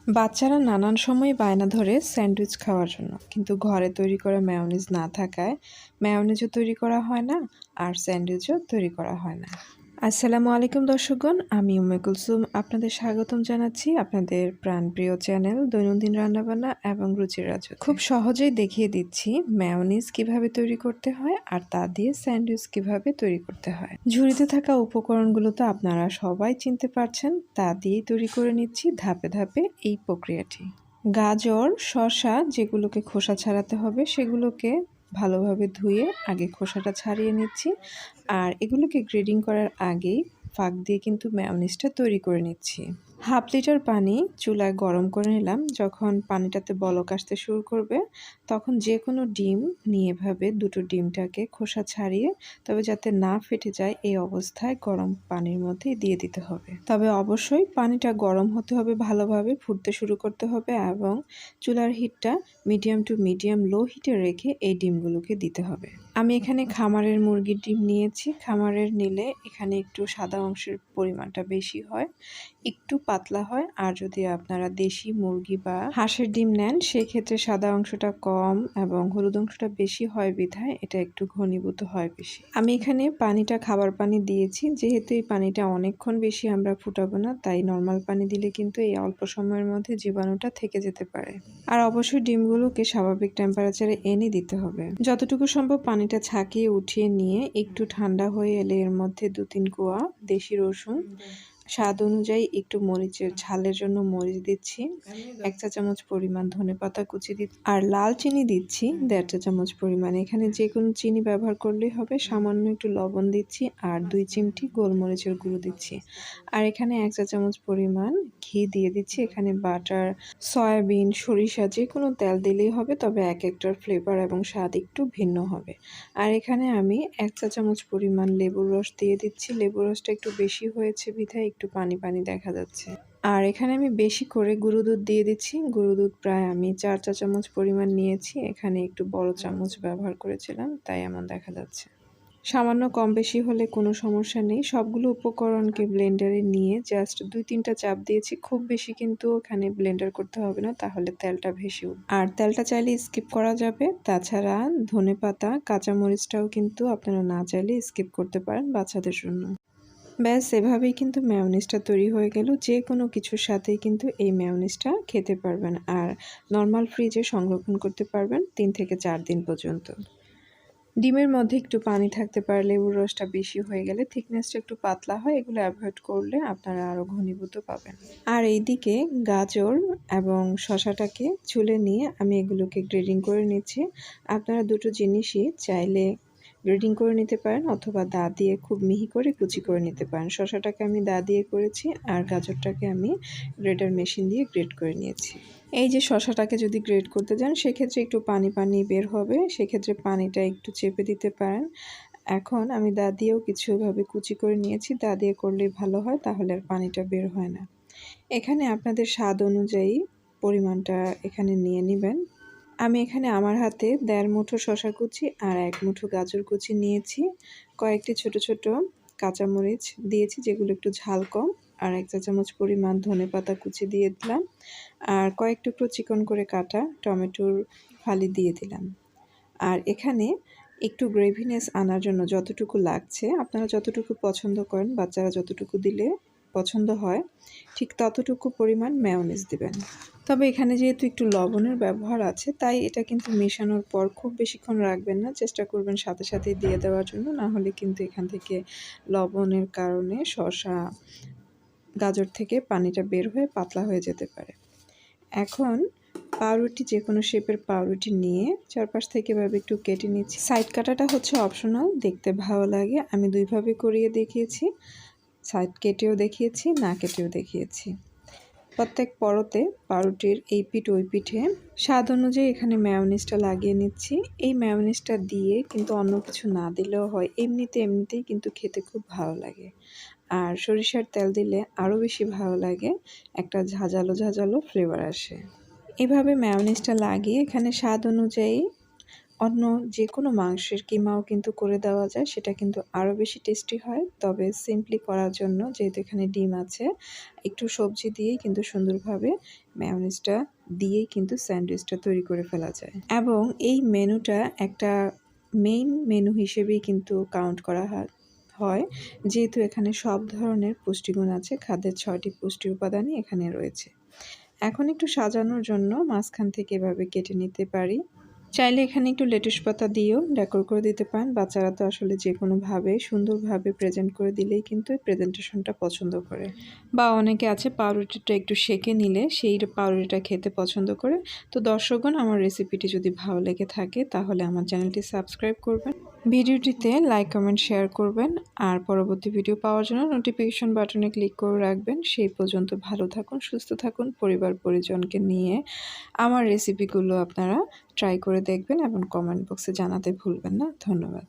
বাচ্চারা নানান সময় বায়না ধরে স্যান্ডউইচ খাওয়ার জন্য, কিন্তু ঘরে তৈরি করা মেয়োনিজ না থাকায় মেয়োনিজও তৈরি করা হয় না আর স্যান্ডউইচও তৈরি করা হয় না। আসসালামু আলাইকুম দর্শকগণ, আমি উম্মে কুলসুম আপনাদের স্বাগতম জানাচ্ছি আপনাদের প্রাণপ্রিয় চ্যানেল দৈনন্দিন রান্নাবান্না এবং রুচির রাজ্য। খুব সহজেই দেখিয়ে দিচ্ছি মেয়োনিজ কিভাবে তৈরি করতে হয় আর তা দিয়ে স্যান্ডউইচ কিভাবে তৈরি করতে হয়। ঝুড়িতে থাকা উপকরণগুলো তো আপনারা সবাই চিনতে পারছেন, তা দিয়েই তৈরি করে নিচ্ছি ধাপে ধাপে এই প্রক্রিয়াটি। গাজর, শসা যেগুলোকে খোসা ছাড়াতে হবে সেগুলোকে ভালোভাবে ধুয়ে আগে খোসাটা ছাড়িয়ে নিচ্ছি, আর এগুলোকে গ্রেডিং করার আগেই ফাঁক দিয়ে কিন্তু মেয়োনিজটা তৈরি করে নিচ্ছি। হাফ লিটার পানি চুলায় গরম করে নিলাম। যখন পানিটাতে বলক আসতে শুরু করবে তখন যে কোনো ডিম নিয়ে এভাবে দুটো ডিমটাকে খোসা ছাড়িয়ে, তবে যাতে না ফেটে যায় এই অবস্থায় গরম পানির মধ্যে দিয়ে দিতে হবে। তবে অবশ্যই পানিটা গরম হতে হবে, ভালোভাবে ফুটতে শুরু করতে হবে এবং চুলার হিটটা মিডিয়াম টু মিডিয়াম লো হিটে রেখে এই ডিমগুলোকে দিতে হবে। আমি এখানে খামারের মুরগির ডিম নিয়েছি। খামারের নিলে এখানে একটু সাদা অংশের পরিমাণটা বেশি হয়, একটু পাতলা হয়, আর যদি আপনারা দেশি মুরগি বা হাঁসের ডিম নেন সেক্ষেত্রে সাদা অংশটা কম এবং হলুদ অংশটা বেশি হয় বিধায় এটা একটু ঘনীভূত হয় বেশি। আমি এখানে পানিটা খাবার পানি দিয়েছি, যেহেতু এই পানিটা অনেকক্ষণ বেশি আমরা ফুটাবো না, তাই নর্মাল পানি দিলে কিন্তু এই অল্প সময়ের মধ্যে জীবাণুটা থেকে যেতে পারে। আর অবশ্যই ডিমগুলোকে স্বাভাবিক টেম্পারেচারে এনে দিতে হবে। যতটুকু সম্ভব পানিটা ছাঁকিয়ে উঠিয়ে নিয়ে একটু ঠান্ডা হয়ে এলে এর মধ্যে 2-3 কোয়া দেশি রসুন, স্বাদ অনুযায়ী একটু মরিচের ঝালের জন্য মরিচ দিচ্ছি, 1 চা চামচ পরিমাণ ধনেপাতা কুচি দিচ্ছি, আর লাল চিনি দিচ্ছি 1.5 চা চামচ পরিমাণ। এখানে যে কোনো চিনি ব্যবহার করলেই হবে। সামান্য একটু লবণ দিচ্ছি আর 2 চিমটি গোলমরিচের গুঁড়ো দিচ্ছি। আর এখানে 1 চা চামচ পরিমাণ ঘি দিয়ে দিচ্ছি। এখানে বাটার, সয়াবিন, সরিষা যে কোনো তেল দিলেই হবে, তবে এক একটার ফ্লেভার এবং স্বাদ একটু ভিন্ন হবে। আর এখানে আমি 1 চা চামচ পরিমাণ লেবুর রস দিয়ে দিচ্ছি। লেবুর রসটা একটু বেশি হয়েছে বিধায় একটু পানি পানি দেখা যাচ্ছে। আর এখানে আমি বেশি করে গুঁড়ো দুধ দিয়ে দিচ্ছি। গুঁড়ো দুধ প্রায় আমি 4 চা চামচ পরিমাণ নিয়েছি। এখানে একটু বড় চামচ ব্যবহার করেছিলাম, তাই এমন দেখা যাচ্ছে। সামান্য কম বেশি হলে কোনো সমস্যা নেই। সবগুলো উপকরণকে ব্লেন্ডারে নিয়ে জাস্ট 2-3টা চাপ দিয়েছি, খুব বেশি কিন্তু এখানে ব্লেন্ডার করতে হবে না, তাহলে তেলটা ভেসে উঠবে। আর তেলটা চাইলে স্কিপ করা যাবে। তাছাড়া ধনেপাতা, কাঁচামরিচটাও কিন্তু আপনারা না চাইলে স্কিপ করতে পারেন বাচ্চাদের জন্য। ব্যাস, এভাবেই কিন্তু মেয়োনিজটা তৈরি হয়ে গেল। যে কোনো কিছুর সাথেই কিন্তু এই মেয়োনিজটা খেতে পারবেন আর নর্মাল ফ্রিজে সংরক্ষণ করতে পারবেন 3 থেকে 4 দিন পর্যন্ত। ডিমের মধ্যে একটু পানি থাকতে পারে, লেবুর রসটা বেশি হয়ে গেলে থিকনেসটা একটু পাতলা হয়, এগুলো অ্যাভয়েড করলে আপনারা আরও ঘনীভূত পাবেন। আর এইদিকে গাজর এবং শসাটাকে ছুলে নিয়ে আমি এগুলোকে গ্রেডিং করে নিচ্ছি। আপনারা দুটো জিনিসই চাইলে গ্রেডিং করে নিতে পারেন অথবা দা দিয়ে খুব মিহি করে কুচি করে নিতে পারেন। শসাটাকে আমি দা দিয়ে করেছি আর গাজরটাকে আমি গ্রেটার মেশিন দিয়ে গ্রেড করে নিয়েছি। এই যে শসাটাকে যদি গ্রেড করতে যান সেক্ষেত্রে একটু পানি পানি বের হবে, সেক্ষেত্রে পানিটা একটু চেপে দিতে পারেন। এখন আমি দা দিয়েও কিছুভাবে কুচি করে নিয়েছি। দা দিয়ে করলেই ভালো হয়, তাহলে আর পানিটা বের হয় না। এখানে আপনাদের স্বাদ অনুযায়ী পরিমাণটা এখানে নিয়ে নেবেন। আমি এখানে আমার হাতে 1.5 মুঠো শসা কুচি আর 1 মুঠো গাজর কুচি নিয়েছি। কয়েকটি ছোট ছোট কাঁচামরিচ দিয়েছি যেগুলো একটু ঝাল কম, আর 1 চা চামচ পরিমাণ ধনেপাতা কুচি দিয়ে দিলাম, আর কয়েক টুকরো চিকন করে কাটা টমেটোর ফালি দিয়ে দিলাম। আর এখানে একটু গ্রেভিনেস আনার জন্য যতটুকু লাগছে, আপনারা যতটুকু পছন্দ করেন, বাচ্চারা যতটুকু দিলে পছন্দ হয় ঠিক ততটুকু পরিমাণ মেয়োনিজ দিবেন। তবে এখানে যেহেতু একটু লবণের ব্যবহার আছে, তাই এটা কিন্তু মেশানোর পর খুব বেশিক্ষণ রাখবেন না, চেষ্টা করবেন সাথে সাথেই দিয়ে দেওয়ার জন্য, না হলে কিন্তু এখান থেকে লবণের কারণে শসা, গাজর থেকে পানিটা বের হয়ে পাতলা হয়ে যেতে পারে। এখন পাউরুটি, যে কোনো শেপের পাউরুটি নিয়ে চারপাশ থেকে এভাবে একটু কেটে নিচ্ছি। সাইড কাটাটা হচ্ছে অপশনাল, দেখতে ভালো লাগে। আমি দুইভাবে করিয়ে দেখিয়েছি, সাইড কেটেও দেখিয়েছি, না কেটেও দেখিয়েছি। প্রত্যেক পরতে পাউরুটির এই পিঠ ওই পিঠে স্বাদ অনুযায়ী এখানে মেয়োনিজটা লাগিয়ে নিচ্ছি। এই মেয়োনিজটা দিয়ে কিন্তু অন্য কিছু না দিলেও হয়, এমনিতেই কিন্তু খেতে খুব ভালো লাগে। আর সরিষার তেল দিলে আরও বেশি ভালো লাগে, একটা ঝাঁঝালো ঝাঁঝালো ফ্লেভার আসে। এভাবে মেয়োনিজটা লাগিয়ে এখানে স্বাদ অনুযায়ী অন্য যে কোনো মাংসের কিমাও কিন্তু করে দেওয়া যায়, সেটা কিন্তু আরও বেশি টেস্টি হয়। তবে সিম্পলি করার জন্য যেহেতু এখানে ডিম আছে, একটু সবজি দিয়েই কিন্তু সুন্দরভাবে মেয়োনিজটা দিয়েই কিন্তু স্যান্ডউইচটা তৈরি করে ফেলা যায়। এবং এই মেনুটা একটা মেইন মেনু হিসেবেই কিন্তু কাউন্ট করা হয়, যেহেতু এখানে সব ধরনের পুষ্টিগুণ আছে। খাদ্যের 6টি পুষ্টি উপাদানই এখানে রয়েছে। এখন একটু সাজানোর জন্য মাঝখান থেকে এভাবে কেটে নিতে পারি। চাইলে এখানে একটু লেটুস পাতা দিয়েও ডেকোর করে দিতে পারেন। বাচ্চারা তো আসলে যে কোনোভাবে সুন্দরভাবে প্রেজেন্ট করে দিলেই কিন্তু এই প্রেজেন্টেশনটা পছন্দ করে। বা অনেকে আছে পাউরুটিটা একটু সেঁকে নিলে সেই পাউরুটিটা খেতে পছন্দ করে। তো দর্শকগণ, আমার রেসিপিটি যদি ভালো লেগে থাকে তাহলে আমার চ্যানেলটি সাবস্ক্রাইব করবেন, ভিডিওটিতে লাইক কমেন্ট শেয়ার করবেন, আর পরবর্তী ভিডিও পাওয়ার জন্য নোটিফিকেশন বাটনে ক্লিক করে রাখবেন। সেই পর্যন্ত ভালো থাকুন, সুস্থ থাকুন, পরিবার পরিজনকে নিয়ে আমার রেসিপিগুলো আপনারা ট্রাই করে দেখবেন এবং কমেন্ট বক্সে জানাতে ভুলবেন না। ধন্যবাদ।